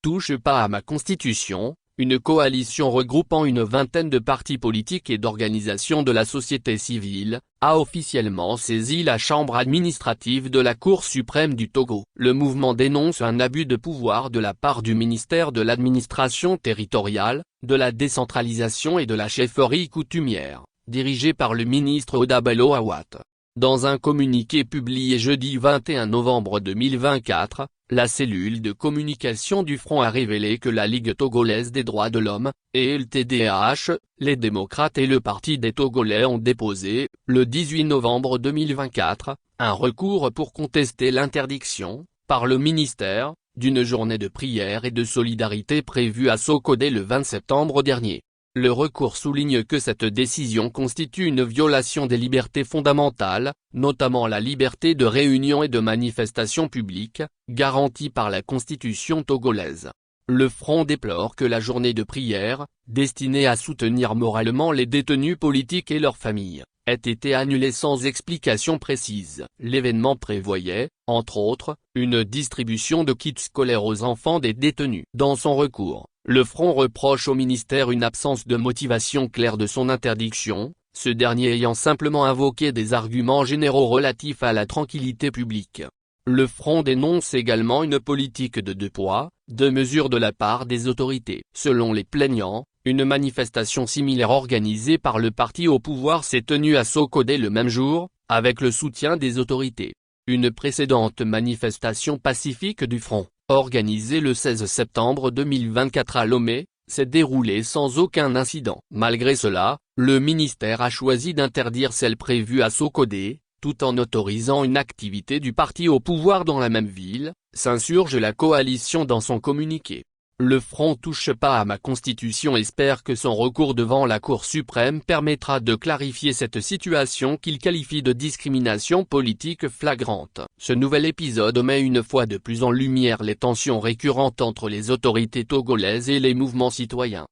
touche pas à ma constitution. Une coalition regroupant une vingtaine de partis politiques et d'organisations de la société civile, a officiellement saisi la chambre administrative de la Cour suprême du Togo. Le mouvement dénonce un abus de pouvoir de la part du ministère de l'administration territoriale, de la décentralisation et de la chefferie coutumière, dirigé par le ministre Oda Bello Awat. Dans un communiqué publié jeudi 21 novembre 2024, la cellule de communication du Front a révélé que la Ligue togolaise des droits de l'homme, et le TDAH, les démocrates et le Parti des Togolais ont déposé, le 18 novembre 2024, un recours pour contester l'interdiction, par le ministère, d'une journée de prière et de solidarité prévue à Sokodé le 20 septembre dernier. Le recours souligne que cette décision constitue une violation des libertés fondamentales, notamment la liberté de réunion et de manifestation publique, garantie par la Constitution togolaise. Le Front déplore que la journée de prière, destinée à soutenir moralement les détenus politiques et leurs familles, ait été annulée sans explication précise. L'événement prévoyait, entre autres, une distribution de kits scolaires aux enfants des détenus. Dans son recours, le Front reproche au ministère une absence de motivation claire de son interdiction, ce dernier ayant simplement invoqué des arguments généraux relatifs à la tranquillité publique. Le Front dénonce également une politique de deux poids, deux mesures de la part des autorités. Selon les plaignants, une manifestation similaire organisée par le parti au pouvoir s'est tenue à Sokodé le même jour, avec le soutien des autorités. Une précédente manifestation pacifique du Front, organisée le 16 septembre 2024 à Lomé, s'est déroulée sans aucun incident. Malgré cela, le ministère a choisi d'interdire celle prévue à Sokodé, tout en autorisant une activité du parti au pouvoir dans la même ville, s'insurge la coalition dans son communiqué. Le Front touche pas à ma constitution espère que son recours devant la Cour suprême permettra de clarifier cette situation qu'il qualifie de discrimination politique flagrante. Ce nouvel épisode met une fois de plus en lumière les tensions récurrentes entre les autorités togolaises et les mouvements citoyens.